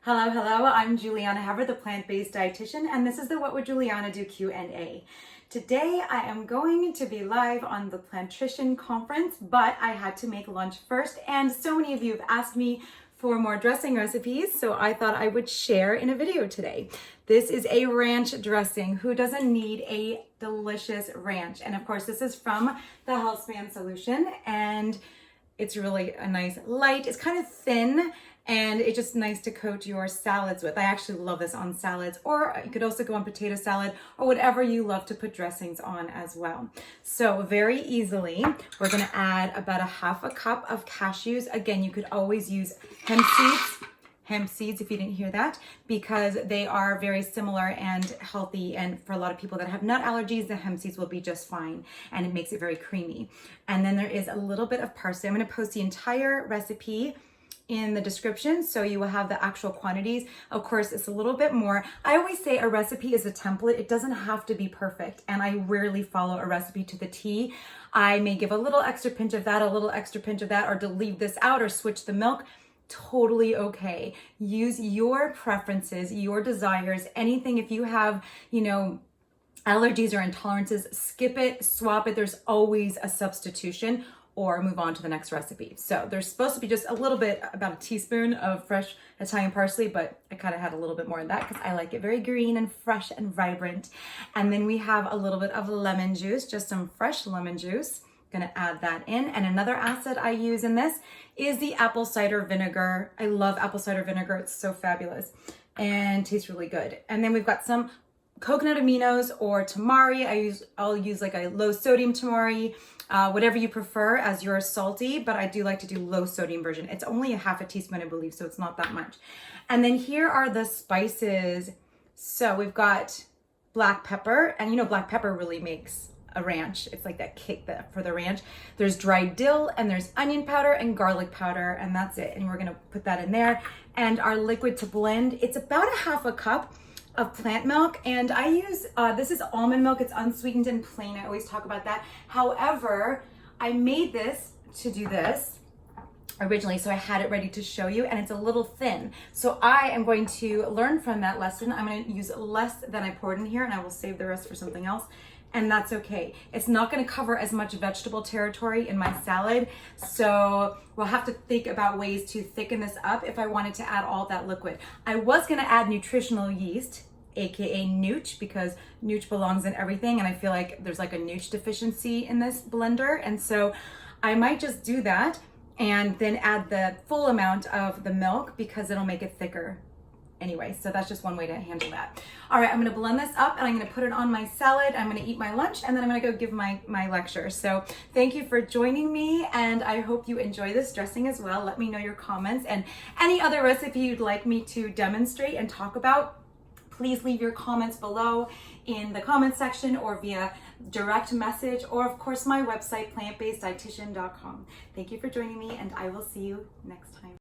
Hello, I'm Juliana Hever, the plant-based dietitian, and this is the What Would Juliana Do Q&A. Today I am going to be live on the Plantrition conference, but I had to make lunch first, and so many of you have asked me for more dressing recipes, so I thought I would share in a video today. This is a ranch dressing. Who doesn't need a delicious ranch? And of course, this is from the Healthspan Solution, and it's really a nice light. It's kind of thin, and it's just nice to coat your salads with. I actually love this on salads, or you could also go on potato salad or whatever you love to put dressings on as well. So very easily, we're gonna add about a half a cup of cashews. Again, you could always use hemp seeds if you didn't hear that, because they are very similar and healthy, and for a lot of people that have nut allergies, the hemp seeds will be just fine, and it makes it very creamy. And then there is a little bit of parsley. I'm gonna post the entire recipe in the description, so you will have the actual quantities. Of course, it's a little bit more. I always say a recipe is a template. It doesn't have to be perfect, and I rarely follow a recipe to the T. I may give a little extra pinch of that, a little extra pinch of that, or to leave this out or switch the milk. Totally okay. Use your preferences, your desires, anything. If you have, allergies or intolerances, skip it, swap it. There's always a substitution, or move on to the next recipe. So there's supposed to be just a little bit, about a teaspoon of fresh Italian parsley, but I kind of had a little bit more of that because I like it very green and fresh and vibrant. And then we have a little bit of lemon juice, just some fresh lemon juice. Gonna add that in. And another acid I use in this is the apple cider vinegar. I love apple cider vinegar. It's so fabulous and tastes really good. And then we've got some coconut aminos or tamari. I'll use like a low sodium tamari, whatever you prefer as your salty, but I do like to do low sodium version. It's only a half a teaspoon, I believe, so it's not that much. And then here are the spices. So we've got black pepper, and black pepper really makes a ranch. It's like that kick for the ranch. There's dried dill, and there's onion powder and garlic powder, and that's it. And we're gonna put that in there. And our liquid to blend, it's about a half a cup of plant milk, and I use, this is almond milk. It's unsweetened and plain. I always talk about that. However, I made this to do this originally, so I had it ready to show you, and it's a little thin. So I am going to learn from that lesson. I'm going to use less than I poured in here, and I will save the rest for something else. And that's okay. It's not going to cover as much vegetable territory in my salad, so we'll have to think about ways to thicken this up if I wanted to add all that liquid. I was going to add nutritional yeast, aka Nooch, because Nooch belongs in everything, and I feel like there's like a Nooch deficiency in this blender, and so I might just do that and then add the full amount of the milk because it'll make it thicker. Anyway, so that's just one way to handle that. All right, I'm gonna blend this up, and I'm gonna put it on my salad. I'm gonna eat my lunch, and then I'm gonna go give my lecture. So thank you for joining me, and I hope you enjoy this dressing as well. Let me know your comments, and any other recipe you'd like me to demonstrate and talk about, please leave your comments below in the comment section or via direct message, or of course my website, plantbaseddietitian.com. Thank you for joining me, and I will see you next time.